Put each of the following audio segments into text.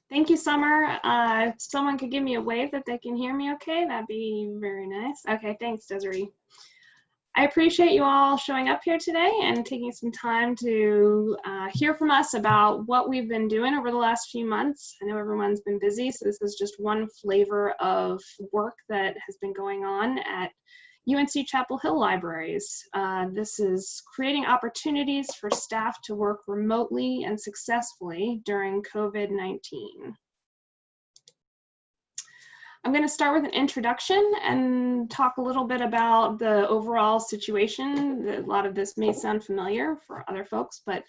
Thank you, Summer. If someone could give me a wave that they can hear me okay, that'd be very nice. Okay, thanks, Desiree. I appreciate you all showing up here today and taking some time to hear from us about what we've been doing over the last few months. I know everyone's been busy, so this is just one flavor of work that has been going on at UNC Chapel Hill Libraries. This is creating opportunities for staff to work remotely and successfully during COVID-19. I'm going to start with an introduction and talk a little bit about the overall situation. A lot of this may sound familiar for other folks, but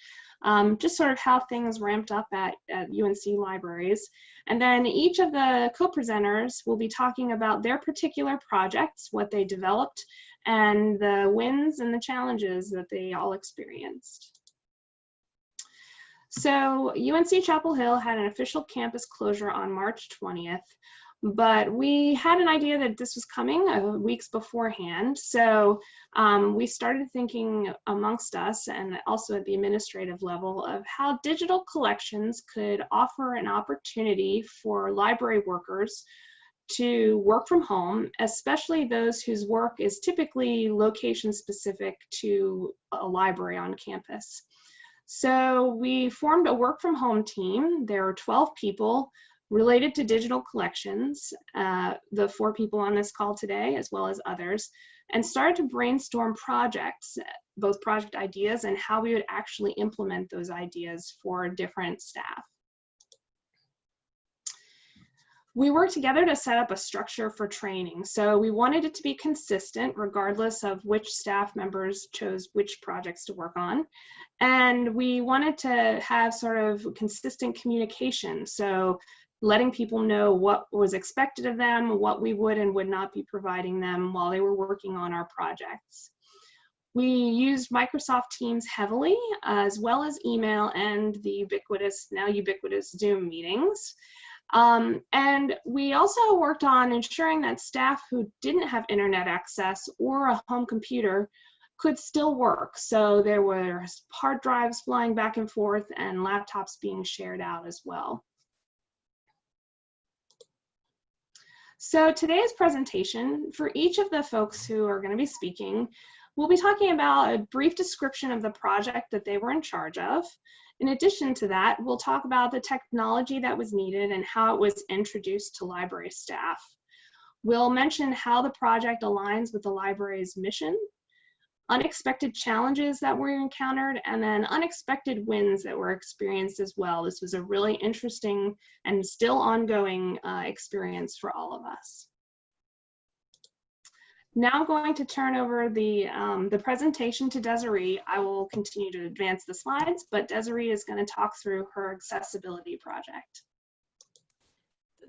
just sort of how things ramped up at UNC Libraries. And then each of the co-presenters will be talking about their particular projects, what they developed, and the wins and the challenges that they all experienced. So UNC Chapel Hill had an official campus closure on March 20th. But we had an idea that this was coming weeks beforehand. So we started thinking amongst us and also at the administrative level of how digital collections could offer an opportunity for library workers to work from home, especially those whose work is typically location specific to a library on campus. So we formed a work from home team. There are 12 people related to digital collections, the 4 people on this call today, as well as others, and started to brainstorm projects, both project ideas and how we would actually implement those ideas for different staff. We worked together to set up a structure for training. So we wanted it to be consistent regardless of which staff members chose which projects to work on. And we wanted to have sort of consistent communication. So letting people know what was expected of them, what we would and would not be providing them while they were working on our projects. We used Microsoft Teams heavily, as well as email and the now ubiquitous Zoom meetings. And we also worked on ensuring that staff who didn't have internet access or a home computer could still work. So there were hard drives flying back and forth and laptops being shared out as well. So today's presentation, for each of the folks who are going to be speaking, we'll be talking about a brief description of the project that they were in charge of. In addition to that, we'll talk about the technology that was needed and how it was introduced to library staff. We'll mention how the project aligns with the library's mission, unexpected challenges that were encountered, and then unexpected wins that were experienced as well. This was a really interesting and still ongoing experience for all of us. Now I'm going to turn over the presentation to Desiree. I will continue to advance the slides, but Desiree is going to talk through her accessibility project.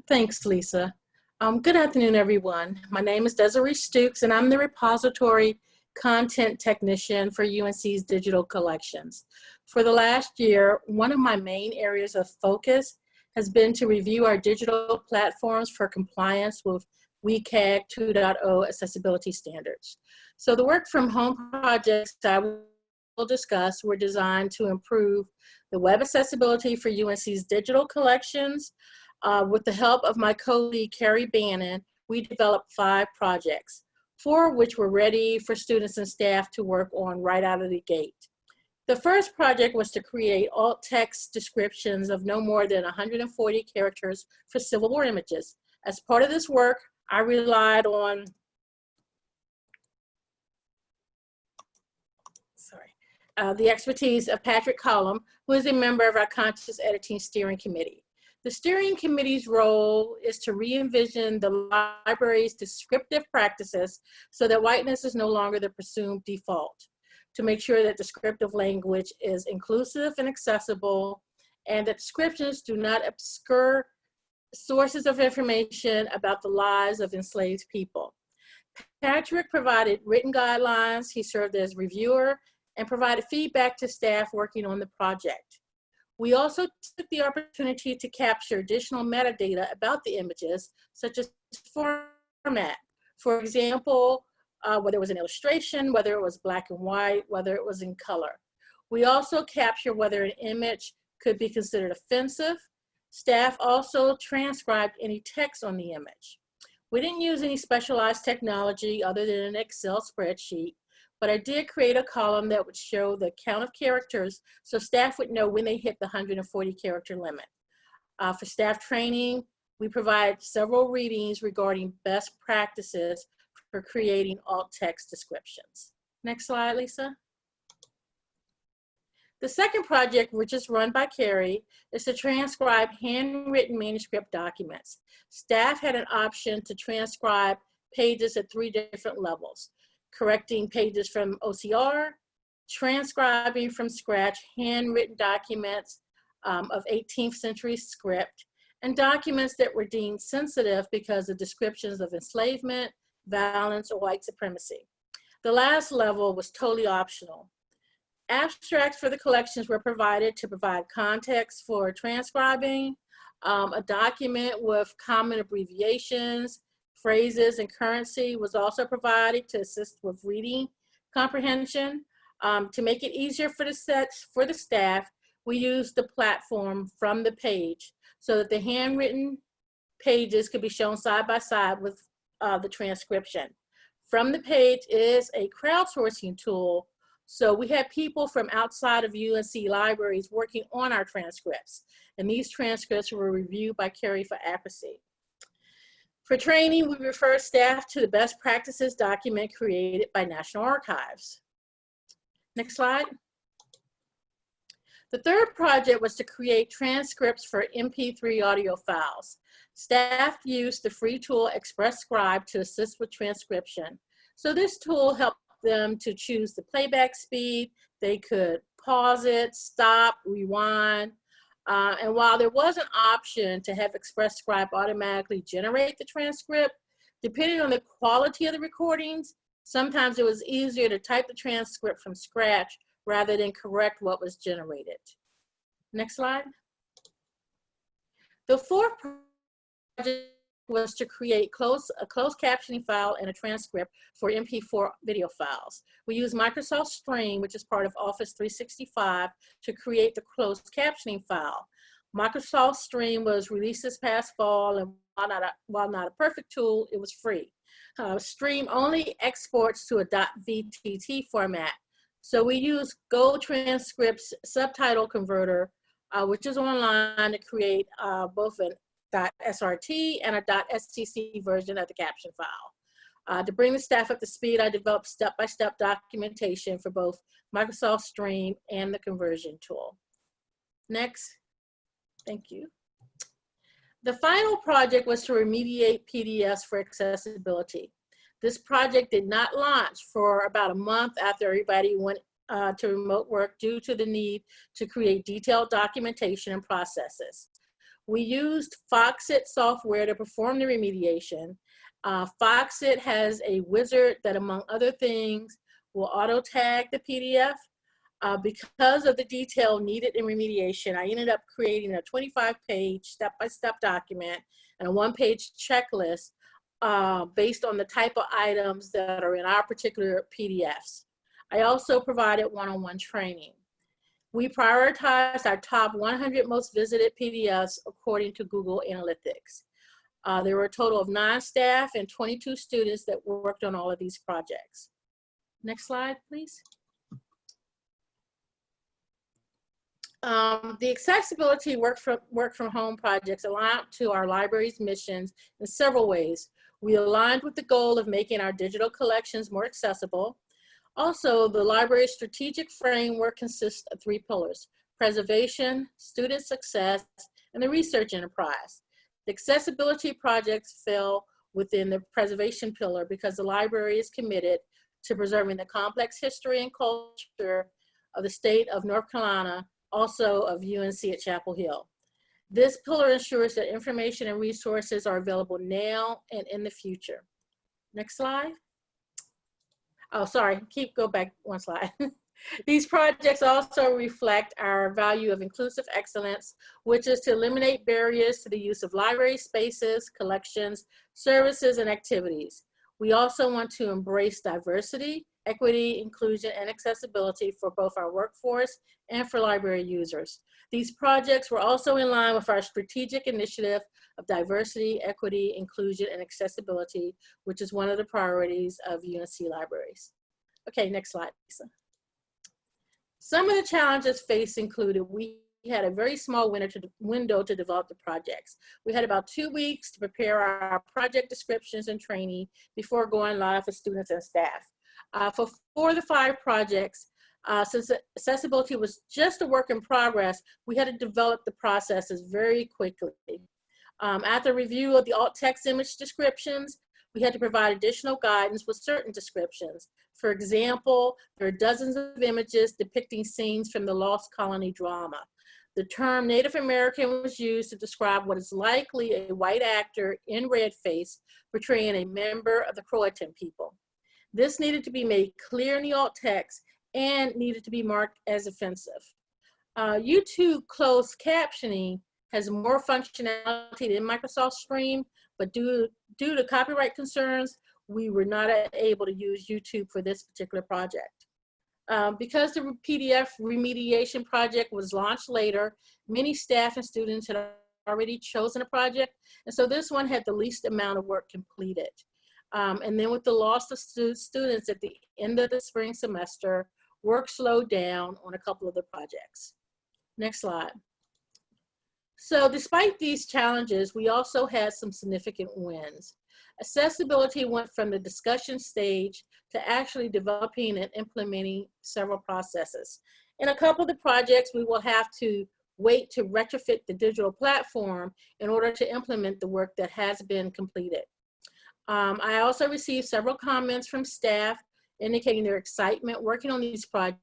Thanks, Lisa. Good afternoon, everyone. My name is Desiree Stukes, and I'm the repository content technician for UNC's digital collections. For the last year, one of my main areas of focus has been to review our digital platforms for compliance with WCAG 2.0 accessibility standards. So the work from home projects I will discuss were designed to improve the web accessibility for UNC's digital collections. With the help of my colleague, Carrie Bannon, we developed 5 projects, 4 of which were ready for students and staff to work on right out of the gate. The first project was to create alt text descriptions of no more than 140 characters for Civil War images. As part of this work, I relied on, the expertise of Patrick Collum, who is a member of our Conscious Editing Steering Committee. The steering committee's role is to re-envision the library's descriptive practices so that whiteness is no longer the presumed default, to make sure that descriptive language is inclusive and accessible, and that descriptions do not obscure sources of information about the lives of enslaved people. Patrick provided written guidelines, he served as reviewer, and provided feedback to staff working on the project. We also took the opportunity to capture additional metadata about the images, such as format. For example, whether it was an illustration, whether it was black and white, whether it was in color. We also capture whether an image could be considered offensive, Staff also transcribed any text on the image. We didn't use any specialized technology other than an Excel spreadsheet, but I did create a column that would show the count of characters so staff would know when they hit the 140 character limit. For staff training, we provide several readings regarding best practices for creating alt text descriptions. Next slide, Lisa. The second project, which is run by Carrie, is to transcribe handwritten manuscript documents. Staff had an option to transcribe pages at 3 different levels: correcting pages from OCR, transcribing from scratch handwritten documents of 18th century script, and documents that were deemed sensitive because of descriptions of enslavement, violence, or white supremacy. The last level was totally optional. Abstracts for the collections were provided to provide context for transcribing. A document with common abbreviations, phrases, and currency was also provided to assist with reading comprehension. To make it easier for the staff, we used the platform From the Page so that the handwritten pages could be shown side by side with the transcription. From the Page is a crowdsourcing tool, so we had people from outside of UNC libraries working on our transcripts, and these transcripts were reviewed by Carrie for accuracy. For training, we refer staff to the best practices document created by National Archives. Next slide. The third project was to create transcripts for MP3 audio files. Staff used the free tool ExpressScribe to assist with transcription. So this tool helped them to choose the playback speed. They could pause it, stop, rewind. And while there was an option to have ExpressScribe automatically generate the transcript, depending on the quality of the recordings, sometimes it was easier to type the transcript from scratch rather than correct what was generated. Next slide. The fourth project was to create a closed captioning file and a transcript for MP4 video files. We used Microsoft Stream, which is part of Office 365, to create the closed captioning file. Microsoft Stream was released this past fall, and while not a perfect tool, it was free. Stream only exports to a .vtt format. So we use GoTranscript's subtitle converter, which is online, to create both an .srt and a .stc version of the caption file. To bring the staff up to speed, I developed step-by-step documentation for both Microsoft Stream and the conversion tool. Next, thank you. The final project was to remediate PDFs for accessibility. This project did not launch for about a month after everybody went to remote work due to the need to create detailed documentation and processes. We used Foxit software to perform the remediation. Foxit has a wizard that, among other things, will auto tag the PDF. Because of the detail needed in remediation, I ended up creating a 25-page step-by-step document and a 1-page checklist based on the type of items that are in our particular PDFs. I also provided one-on-one training. We prioritized our top 100 most visited PDFs according to Google Analytics. There were a total of 9 staff and 22 students that worked on all of these projects. Next slide, please. The accessibility work from home projects aligned to our library's missions in several ways. We aligned with the goal of making our digital collections more accessible. Also, the library's strategic framework consists of 3 pillars: preservation, student success, and the research enterprise. The accessibility projects fell within the preservation pillar because the library is committed to preserving the complex history and culture of the state of North Carolina, also of UNC at Chapel Hill. This pillar ensures that information and resources are available now and in the future. Next slide. Oh, sorry, go back one slide. These projects also reflect our value of inclusive excellence, which is to eliminate barriers to the use of library spaces, collections, services, and activities. We also want to embrace diversity, equity, inclusion, and accessibility for both our workforce and for library users. These projects were also in line with our strategic initiative of diversity, equity, inclusion, and accessibility, which is one of the priorities of UNC Libraries. Okay, next slide, Lisa. Some of the challenges faced included we had a very small window to develop the projects. We had about 2 weeks to prepare our project descriptions and training before going live for students and staff. For 4 of the 5 projects, since accessibility was just a work in progress, we had to develop the processes very quickly. After review of the alt text image descriptions, we had to provide additional guidance with certain descriptions. For example, there are dozens of images depicting scenes from the Lost Colony drama. The term Native American was used to describe what is likely a white actor in red face portraying a member of the Croatan people. This needed to be made clear in the alt text and needed to be marked as offensive. YouTube closed captioning has more functionality than Microsoft Stream, but due to copyright concerns, we were not able to use YouTube for this particular project. Because the PDF remediation project was launched later, many staff and students had already chosen a project, and so this one had the least amount of work completed. And then with the loss of students at the end of the spring semester, work slowed down on a couple of the projects. Next slide. So despite these challenges, we also had some significant wins. Accessibility went from the discussion stage to actually developing and implementing several processes. In a couple of the projects, we will have to wait to retrofit the digital platform in order to implement the work that has been completed. I also received several comments from staff indicating their excitement working on these projects.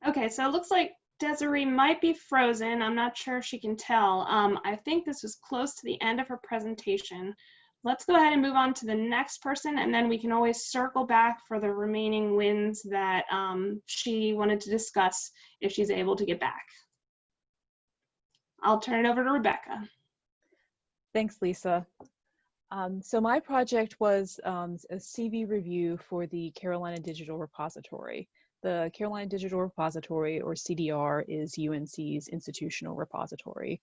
Okay, so it looks like Desiree might be frozen. I'm not sure if she can tell. I think this was close to the end of her presentation. Let's go ahead and move on to the next person, and then we can always circle back for the remaining wins that she wanted to discuss if she's able to get back. I'll turn it over to Rebecca. Thanks, Lisa. So my project was a CV review for the Carolina Digital Repository. The Carolina Digital Repository, or CDR, is UNC's institutional repository.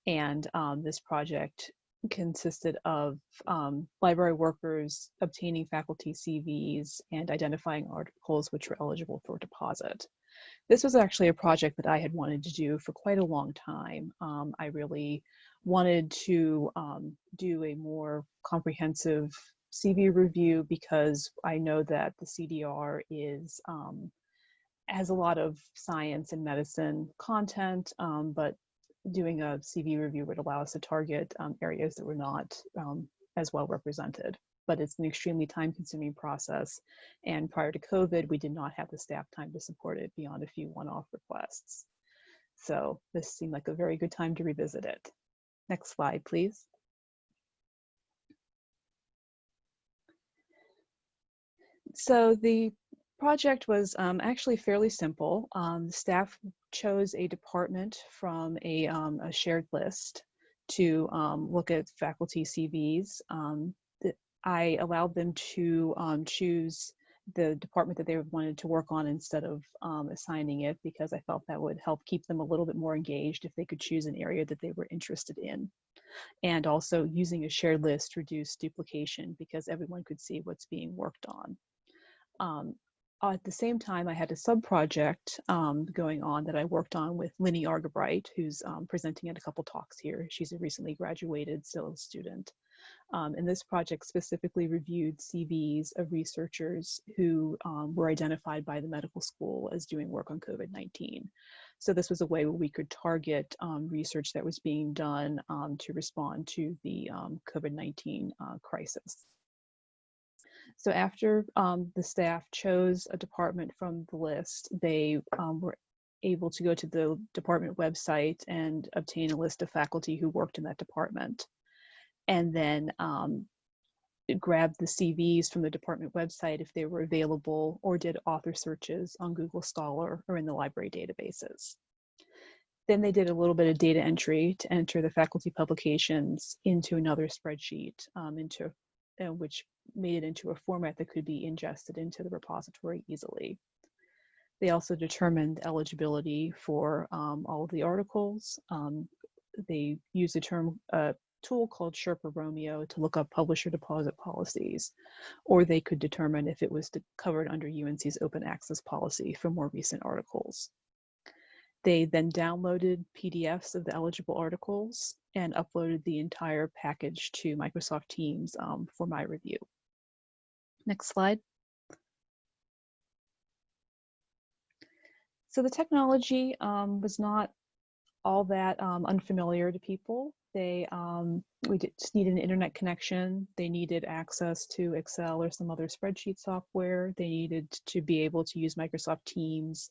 And this project consisted of library workers obtaining faculty CVs and identifying articles which were eligible for deposit. This was actually a project that I had wanted to do for quite a long time. I really wanted to do a more comprehensive CV review because I know that the CDR has a lot of science and medicine content, but doing a CV review would allow us to target areas that were not as well represented. But it's an extremely time-consuming process, and prior to COVID, we did not have the staff time to support it beyond a few one-off requests. So this seemed like a very good time to revisit it. Next slide, please. So the project was actually fairly simple. Staff chose a department from a shared list to look at faculty CVs. I allowed them to choose the department that they wanted to work on instead of assigning it, because I felt that would help keep them a little bit more engaged if they could choose an area that they were interested in. And also using a shared list reduced duplication because everyone could see what's being worked on. at the same time, I had a sub-project going on that I worked on with Linny Argabright, who's presenting at a couple talks here. She's a recently graduated still student. And this project specifically reviewed CVs of researchers who were identified by the medical school as doing work on COVID-19. So this was a way where we could target research that was being done to respond to the COVID-19 crisis. So after the staff chose a department from the list, they were able to go to the department website and obtain a list of faculty who worked in that department. And then grab the CVs from the department website if they were available, or did author searches on Google Scholar or in the library databases. Then they did a little bit of data entry to enter the faculty publications into another spreadsheet, which made it into a format that could be ingested into the repository easily. They also determined eligibility for all of the articles. They used a tool called Sherpa Romeo to look up publisher deposit policies, or they could determine if it was covered under UNC's open access policy for more recent articles. They then downloaded PDFs of the eligible articles and uploaded the entire package to Microsoft Teams for my review. Next slide. So the technology was not all that unfamiliar to people. We just needed an internet connection. They needed access to Excel or some other spreadsheet software. They needed to be able to use Microsoft Teams,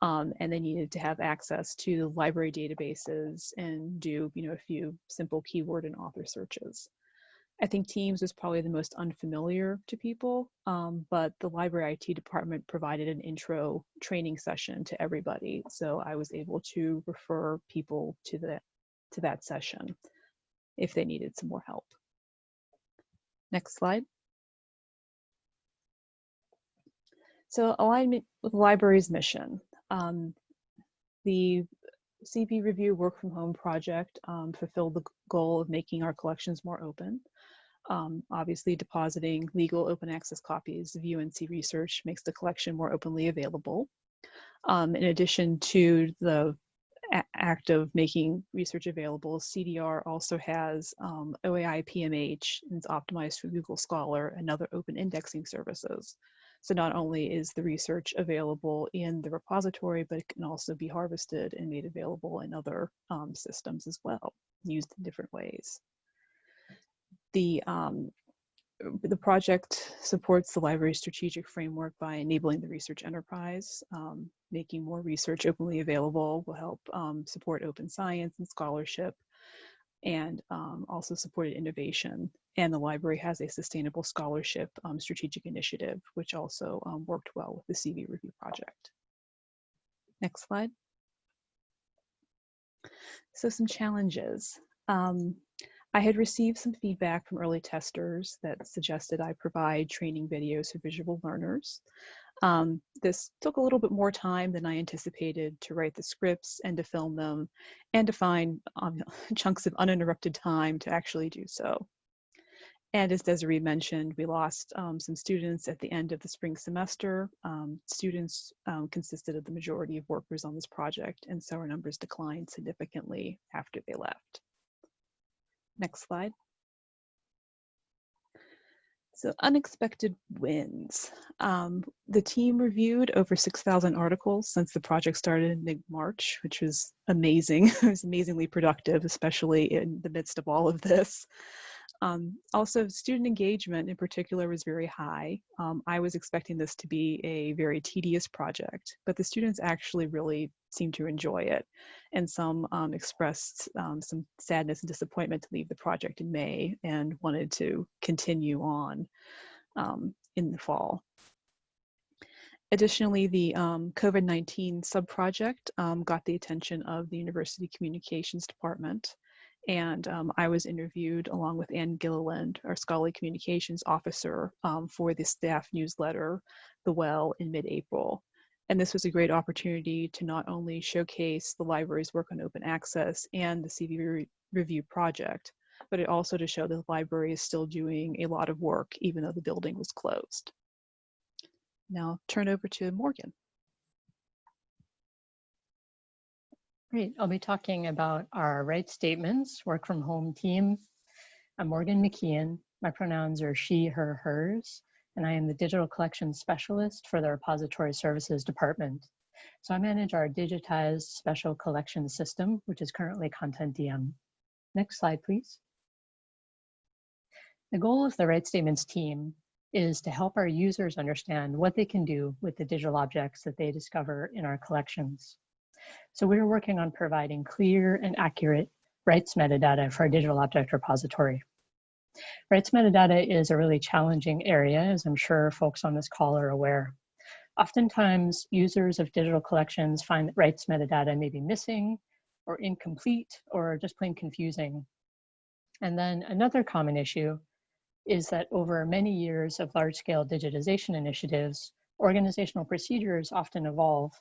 and they needed to have access to library databases and do a few simple keyword and author searches. I think Teams was probably the most unfamiliar to people, but the library IT department provided an intro training session to everybody. So I was able to refer people to that session if they needed some more help. Next slide. So alignment with the library's mission. The CV Review Work from Home project fulfilled the goal of making our collections more open. Obviously, depositing legal open access copies of UNC research makes the collection more openly available. In addition to the act of making research available, CDR also has OAI PMH, and it's optimized for Google Scholar and other open indexing services. So not only is the research available in the repository, but it can also be harvested and made available in other systems as well, used in different ways. The project supports the library's strategic framework by enabling the research enterprise. Making more research openly available will help support open science and scholarship, and also supported innovation. And the library has a sustainable scholarship strategic initiative, which also worked well with the CV Review project. Next slide. So some challenges. I had received some feedback from early testers that suggested I provide training videos for visual learners. This took a little bit more time than I anticipated to write the scripts and to film them, and to find chunks of uninterrupted time to actually do so. And as Desiree mentioned, we lost some students at the end of the spring semester. Students consisted of the majority of workers on this project, and so our numbers declined significantly after they left. Next slide. So unexpected wins. The team reviewed over 6,000 articles since the project started in mid-March, which was amazing. It was amazingly productive, especially in the midst of all of this. Also, student engagement in particular was very high. I was expecting this to be a very tedious project, but the students actually really seemed to enjoy it. And some expressed some sadness and disappointment to leave the project in May and wanted to continue on in the fall. Additionally, the COVID-19 sub-project got the attention of the University Communications Department. And I was interviewed along with Ann Gilliland, our scholarly communications officer, for the staff newsletter, The Well, in mid-April. And this was a great opportunity to not only showcase the library's work on open access and the CV Review project, but it also to show that the library is still doing a lot of work, even though the building was closed. now turn over to Morgan. Great. I'll be talking about our rights statements, work from home team. I'm Morgan McKeon. My pronouns are she, her, hers, and I am the digital collections specialist for the Repository Services Department. So I manage our digitized special collections system, which is currently ContentDM. Next slide, please. The goal of the rights statements team is to help our users understand what they can do with the digital objects that they discover in our collections. So we're working on providing clear and accurate rights metadata for our digital object repository. Rights metadata is a really challenging area, as I'm sure folks on this call are aware. Oftentimes, users of digital collections find that rights metadata may be missing or incomplete or just plain confusing. And then another common issue is that over many years of large-scale digitization initiatives, organizational procedures often evolve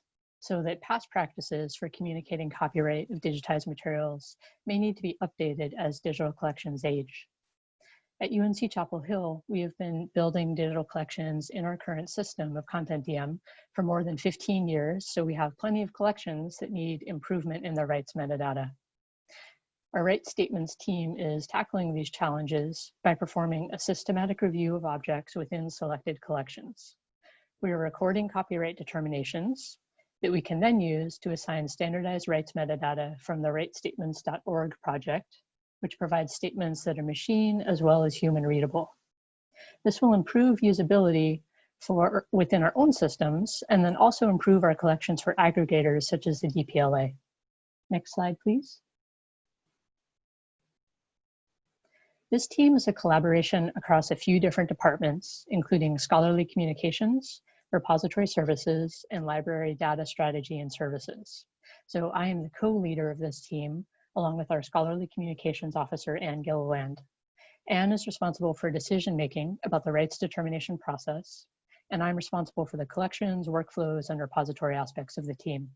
so that past practices for communicating copyright of digitized materials may need to be updated as digital collections age. At UNC Chapel Hill, we have been building digital collections in our current system of ContentDM for more than 15 years, so we have plenty of collections that need improvement in their rights metadata. Our rights statements team is tackling these challenges by performing a systematic review of objects within selected collections. We are recording copyright determinations that we can then use to assign standardized rights metadata from the rightstatements.org project, which provides statements that are machine as well as human readable. This will improve usability within our own systems and then also improve our collections for aggregators such as the DPLA. Next slide, please. This team is a collaboration across a few different departments, including scholarly communications, repository services, and library data strategy and services. So I am the co-leader of this team, along with our scholarly communications officer, Anne Gilliland. Anne is responsible for decision-making about the rights determination process, and I'm responsible for the collections, workflows, and repository aspects of the team.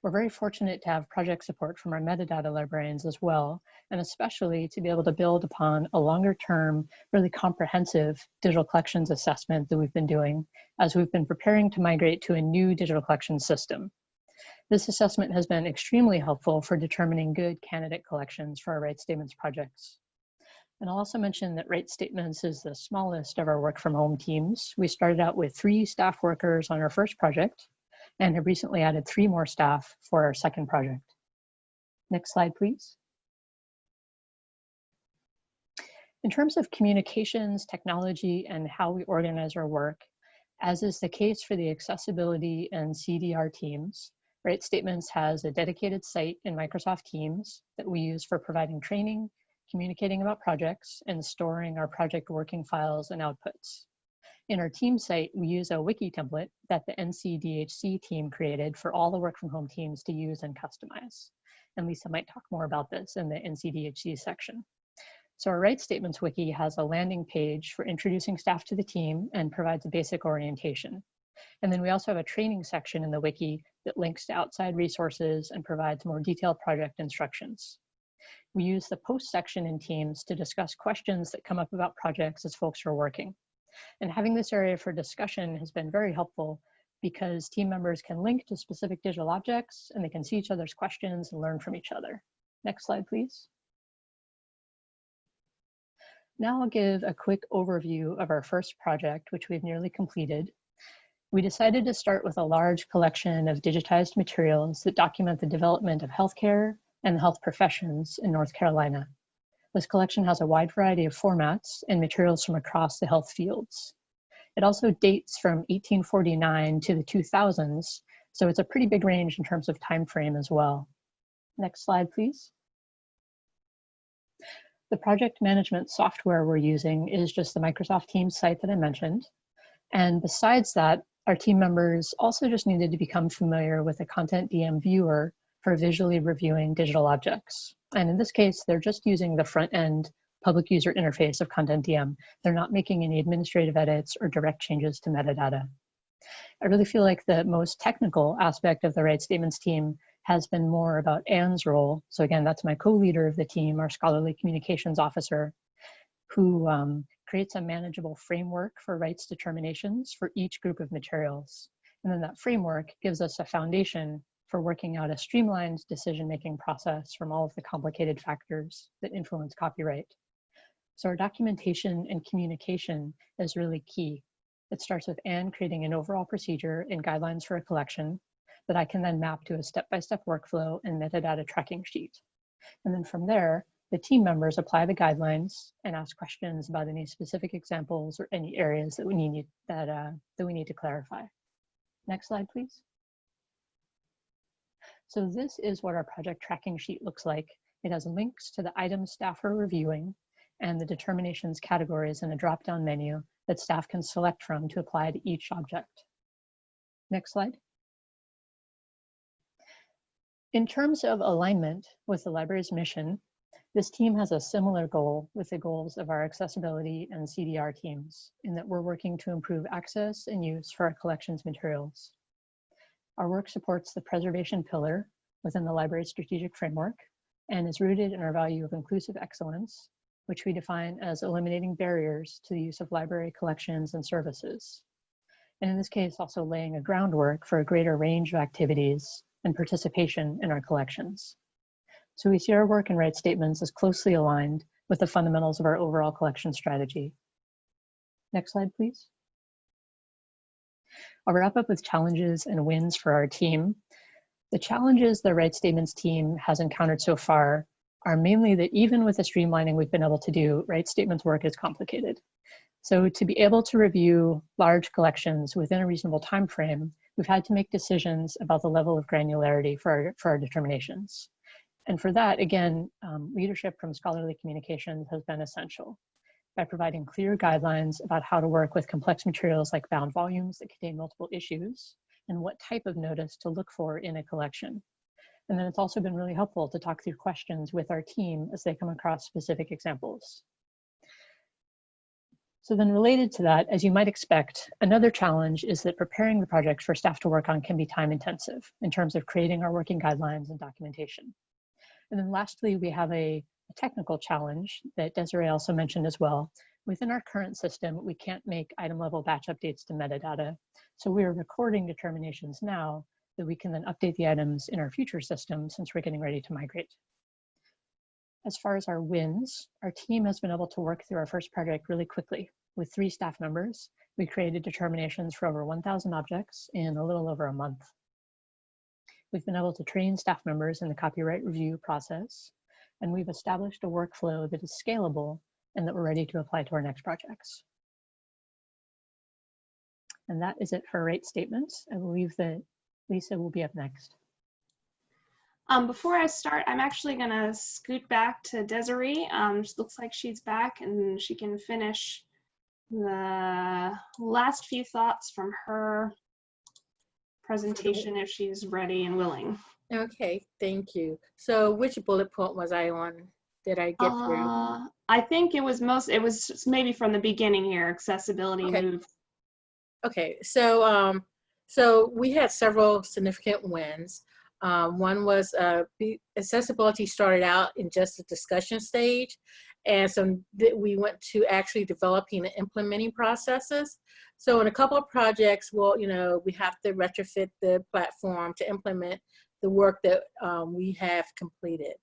We're very fortunate to have project support from our metadata librarians as well, and especially to be able to build upon a longer-term, really comprehensive digital collections assessment that we've been doing as we've been preparing to migrate to a new digital collections system. This assessment has been extremely helpful for determining good candidate collections for our rights statements projects. And I'll also mention that rights statements is the smallest of our work from home teams. We started out with 3 staff workers on our first project and have recently added 3 more staff for our second project. Next slide, please. In terms of communications, technology, and how we organize our work, as is the case for the accessibility and CDR teams, Rights Statements has a dedicated site in Microsoft Teams that we use for providing training, communicating about projects, and storing our project working files and outputs. In our team site, we use a wiki template that the NCDHC team created for all the work from home teams to use and customize. And Lisa might talk more about this in the NCDHC section. So our rights statements wiki has a landing page for introducing staff to the team and provides a basic orientation. And then we also have a training section in the wiki that links to outside resources and provides more detailed project instructions. We use the post section in Teams to discuss questions that come up about projects as folks are working. And having this area for discussion has been very helpful because team members can link to specific digital objects and they can see each other's questions and learn from each other. Next slide, please. Now I'll give a quick overview of our first project, which we've nearly completed. We decided to start with a large collection of digitized materials that document the development of healthcare and the health professions in North Carolina. This collection has a wide variety of formats and materials from across the health fields. It also dates from 1849 to the 2000s, so it's a pretty big range in terms of time frame as well. Next slide, please. The project management software we're using is just the Microsoft Teams site that I mentioned. And besides that, our team members also just needed to become familiar with the ContentDM viewer for visually reviewing digital objects. And in this case, they're just using the front-end public user interface of ContentDM. They're not making any administrative edits or direct changes to metadata. I really feel like the most technical aspect of the rights statements team has been more about Anne's role. So again, that's my co-leader of the team, our scholarly communications officer, who creates a manageable framework for rights determinations for each group of materials. And then that framework gives us a foundation for working out a streamlined decision-making process from all of the complicated factors that influence copyright. So our documentation and communication is really key. It starts with Anne creating an overall procedure and guidelines for a collection that I can then map to a step-by-step workflow and metadata tracking sheet. And then from there, the team members apply the guidelines and ask questions about any specific examples or any areas that we need to clarify. Next slide, please. So this is what our project tracking sheet looks like. It has links to the items staff are reviewing and the determinations categories in a drop-down menu that staff can select from to apply to each object. Next slide. In terms of alignment with the library's mission, this team has a similar goal with the goals of our accessibility and CDR teams, in that we're working to improve access and use for our collections materials. Our work supports the preservation pillar within the library's strategic framework and is rooted in our value of inclusive excellence, which we define as eliminating barriers to the use of library collections and services. And in this case, also laying a groundwork for a greater range of activities and participation in our collections. So we see our work and rights statements as closely aligned with the fundamentals of our overall collection strategy. Next slide, please. I'll wrap up with challenges and wins for our team. The challenges the rights statements team has encountered so far are mainly that even with the streamlining we've been able to do, rights statements work is complicated. So to be able to review large collections within a reasonable time frame, we've had to make decisions about the level of granularity for our determinations. And for that, again, leadership from scholarly communications has been essential by providing clear guidelines about how to work with complex materials like bound volumes that contain multiple issues and what type of notice to look for in a collection. And then it's also been really helpful to talk through questions with our team as they come across specific examples. So then related to that, as you might expect, another challenge is that preparing the projects for staff to work on can be time intensive in terms of creating our working guidelines and documentation. And then lastly, we have a technical challenge that Desiree also mentioned as well. Within our current system, we can't make item level batch updates to metadata. So we are recording determinations now that we can then update the items in our future system since we're getting ready to migrate. As far as our wins, our team has been able to work through our first project really quickly. With 3 staff members, we created determinations for over 1,000 objects in a little over a month. We've been able to train staff members in the copyright review process, and we've established a workflow that is scalable and that we're ready to apply to our next projects. And that is it for rights statements. I believe that Lisa will be up next. Before I start, I'm actually going to scoot back to Desiree. It looks like she's back and she can finish the last few thoughts from her presentation if she's ready and willing. Okay, thank you. So which bullet point was I on? Did I get through? I think it was maybe from the beginning here, accessibility move. Okay, so so we had several significant wins. One was accessibility started out in just the discussion stage. And so we went to actually developing and implementing processes. So in a couple of projects, well, we have to retrofit the platform to implement the work that we have completed.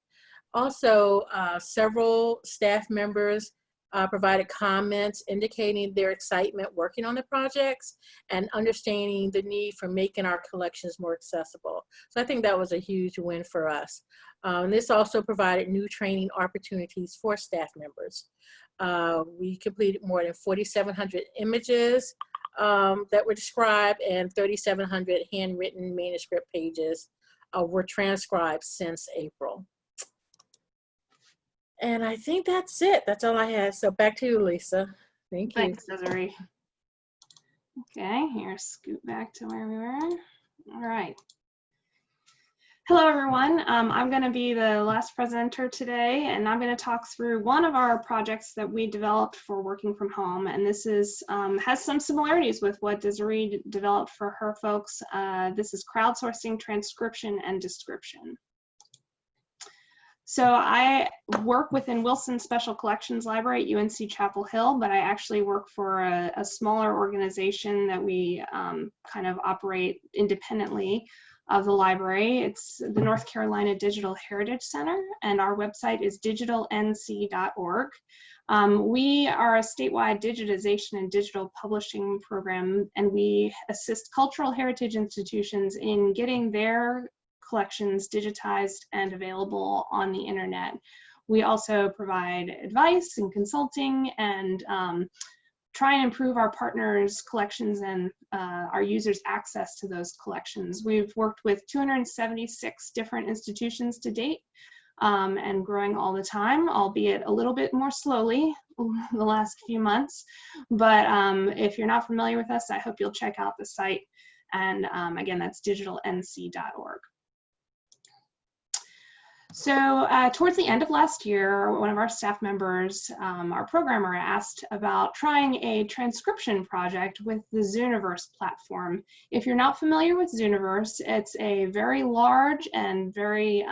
Also, several staff members provided comments indicating their excitement working on the projects and understanding the need for making our collections more accessible. So I think that was a huge win for us. And this also provided new training opportunities for staff members. We completed more than 4,700 images that were described, and 3,700 handwritten manuscript pages were transcribed since April. And I think that's it. That's all I have. So back to you, Lisa. Thank you. Thanks, Desiree. Okay, here, scoot back to where we were. All right. Hello, everyone. I'm going to be the last presenter today, and I'm going to talk through one of our projects that we developed for working from home. And this is has some similarities with what Desiree developed for her folks. This is crowdsourcing transcription and description. So I work within Wilson Special Collections Library at UNC Chapel Hill, but I actually work for a smaller organization that we kind of operate independently of the library. It's the North Carolina Digital Heritage Center, and our website is digitalnc.org. We are a statewide digitization and digital publishing program, and we assist cultural heritage institutions in getting their collections digitized and available on the internet. We also provide advice and consulting and try and improve our partners' collections and our users' access to those collections. We've worked with 276 different institutions to date and growing all the time, albeit a little bit more slowly the last few months. But if you're not familiar with us, I hope you'll check out the site. And again, that's digitalnc.org. So towards the end of last year, one of our staff members, our programmer, asked about trying a transcription project with the Zooniverse platform. If you're not familiar with Zooniverse, it's a very large and very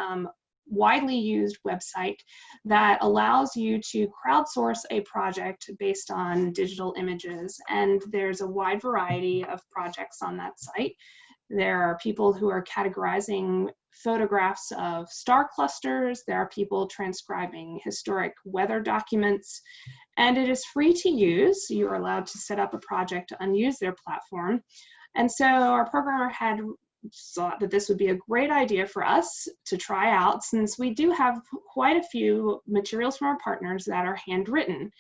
widely used website that allows you to crowdsource a project based on digital images. And there's a wide variety of projects on that site. There are people who are categorizing photographs of star clusters. There are people transcribing historic weather documents, and it is free to use. You are allowed to set up a project and use their platform. And so our programmer had thought that this would be a great idea for us to try out, since we do have quite a few materials from our partners that are handwritten.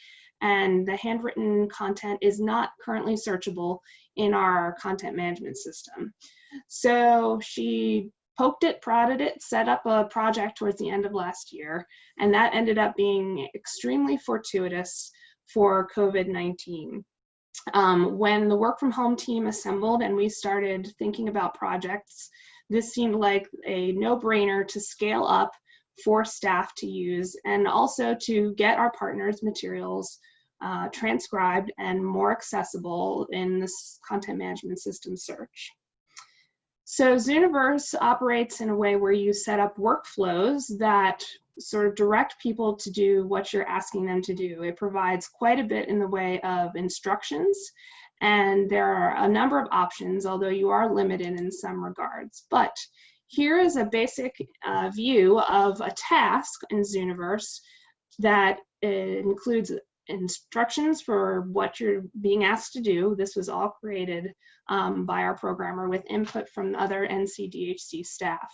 And the handwritten content is not currently searchable in our content management system. So she poked it, prodded it, set up a project towards the end of last year, and that ended up being extremely fortuitous for COVID-19. When the work from home team assembled and we started thinking about projects, this seemed like a no-brainer to scale up for staff to use, and also to get our partners' materials transcribed and more accessible in this content management system search. So Zooniverse operates in a way where you set up workflows that sort of direct people to do what you're asking them to do. It provides quite a bit in the way of instructions, and there are a number of options, although you are limited in some regards. But here is a basic view of a task in Zooniverse that includes instructions for what you're being asked to do. This was all created by our programmer with input from other NCDHC staff.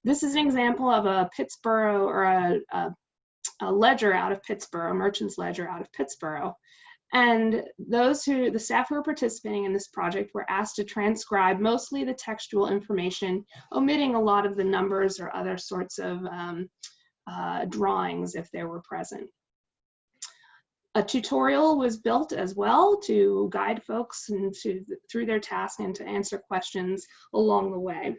This is an example of a Pittsburgh, or a ledger out of Pittsburgh, a merchant's ledger out of Pittsburgh. And the staff who were participating in this project were asked to transcribe mostly the textual information, omitting a lot of the numbers or other sorts of drawings if they were present. A tutorial was built as well to guide folks through their task and to answer questions along the way.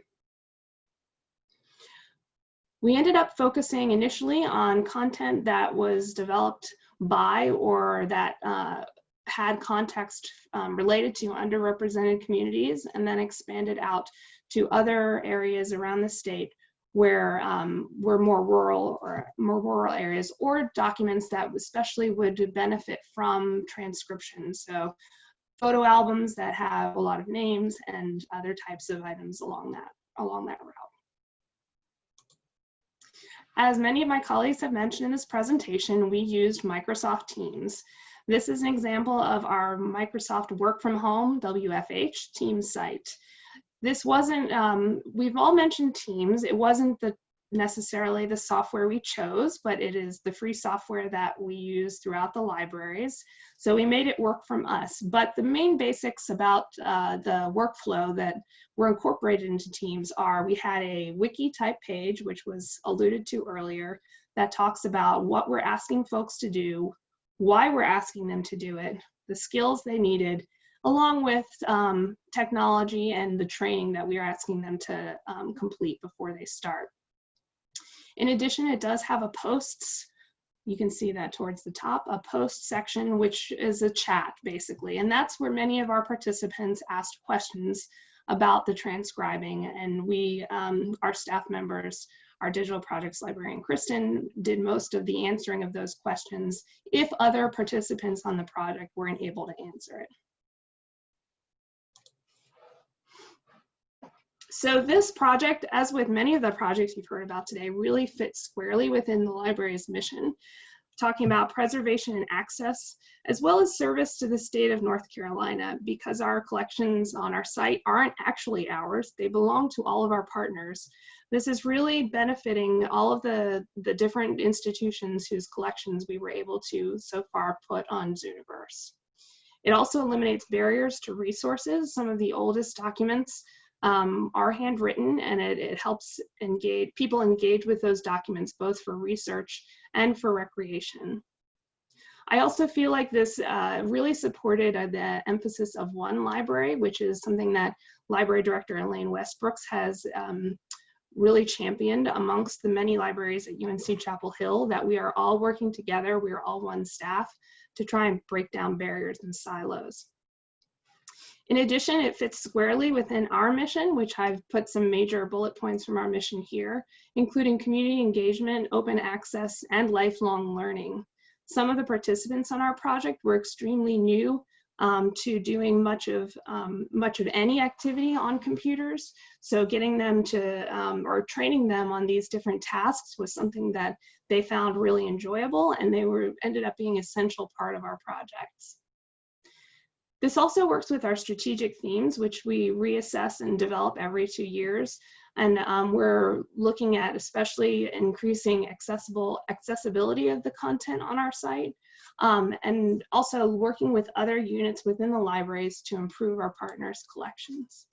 We ended up focusing initially on content that was developed by or that had context related to underrepresented communities, and then expanded out to other areas around the state where we're more rural areas, or documents that especially would benefit from transcription. So photo albums that have a lot of names and other types of items along that route. As many of my colleagues have mentioned in this presentation, we used Microsoft Teams. This is an example of our Microsoft Work from Home, WFH, Teams site. This wasn't, we've all mentioned Teams. It wasn't necessarily the software we chose, but it is the free software that we use throughout the libraries. So we made it work from us. But the main basics about the workflow that were incorporated into Teams are, we had a wiki type page, which was alluded to earlier, that talks about what we're asking folks to do, why we're asking them to do it, the skills they needed, along with technology and the training that we are asking them to complete before they start. In addition, it does have a posts. You can see that towards the top, a post section, which is a chat basically. And that's where many of our participants asked questions about the transcribing. And we, our staff members, our digital projects librarian, Kristen, did most of the answering of those questions if other participants on the project weren't able to answer it. So this project, as with many of the projects you've heard about today, really fits squarely within the library's mission, talking about preservation and access, as well as service to the state of North Carolina, because our collections on our site aren't actually ours, they belong to all of our partners. This is really benefiting all of the different institutions whose collections we were able to so far put on Zooniverse. It also eliminates barriers to resources. Some of the oldest documents are handwritten, and it helps people engage with those documents, both for research and for recreation. I also feel like this really supported the emphasis of one library, which is something that Library Director Elaine Westbrooks has really championed amongst the many libraries at UNC Chapel Hill, that we are all working together, we are all one staff to try and break down barriers and silos. In addition, it fits squarely within our mission, which I've put some major bullet points from our mission here, including community engagement, open access, and lifelong learning. Some of the participants on our project were extremely new to doing much of any activity on computers. So getting them to, or training them on these different tasks was something that they found really enjoyable, and they ended up being an essential part of our projects. This also works with our strategic themes, which we reassess and develop every 2 years. And we're looking at especially increasing accessibility of the content on our site, and also working with other units within the libraries to improve our partners' collections.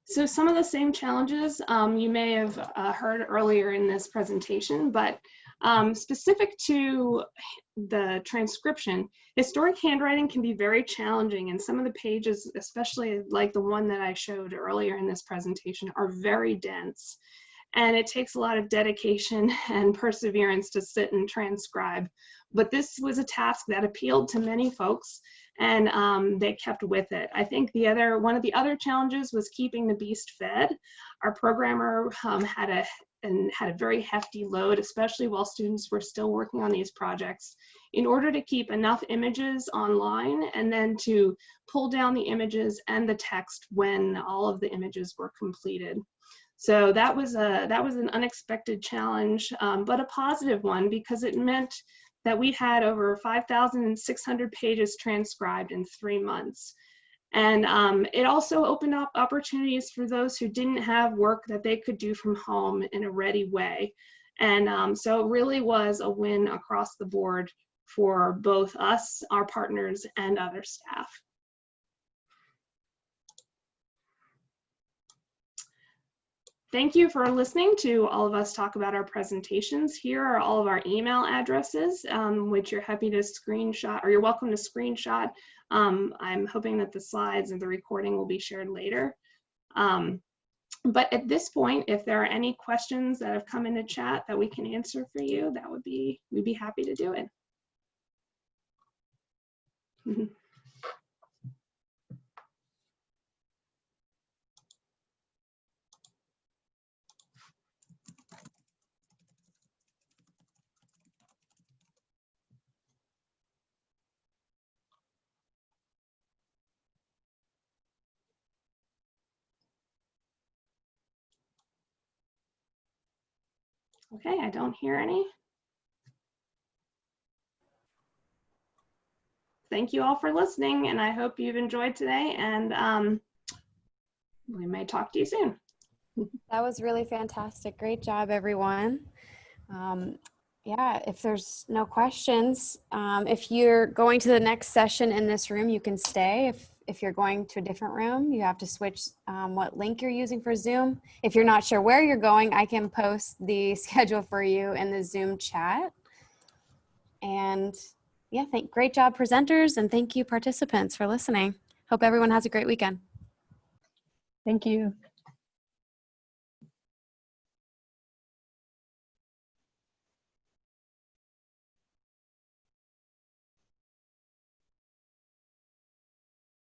So some of the same challenges you may have heard earlier in this presentation, but specific to the transcription, historic handwriting can be very challenging, and some of the pages, especially like the one that I showed earlier in this presentation, are very dense. And it takes a lot of dedication and perseverance to sit and transcribe. But this was a task that appealed to many folks, and they kept with it. I think one of the other challenges was keeping the beast fed. Our programmer had a very hefty load, especially while students were still working on these projects, in order to keep enough images online and then to pull down the images and the text when all of the images were completed. So that was an unexpected challenge, but a positive one, because it meant that we had over 5,600 pages transcribed in 3 months. And it also opened up opportunities for those who didn't have work that they could do from home in a ready way. And so it really was a win across the board for both us, our partners, and other staff. Thank you for listening to all of us talk about our presentations. Here are all of our email addresses, which you're happy to screenshot, or you're welcome to screenshot. I'm hoping that the slides and the recording will be shared later. But at this point, if there are any questions that have come in the chat that we can answer for you, we'd be happy to do it. Okay, I don't hear any. Thank you all for listening, and I hope you've enjoyed today, and we may talk to you soon. That was really fantastic. Great job, everyone. Yeah, if there's no questions, if you're going to the next session in this room, you can stay. If you're going to a different room, you have to switch what link you're using for Zoom. If you're not sure where you're going, I can post the schedule for you in the Zoom chat. And yeah, great job, presenters, and thank you, participants, for listening. Hope everyone has a great weekend. Thank you.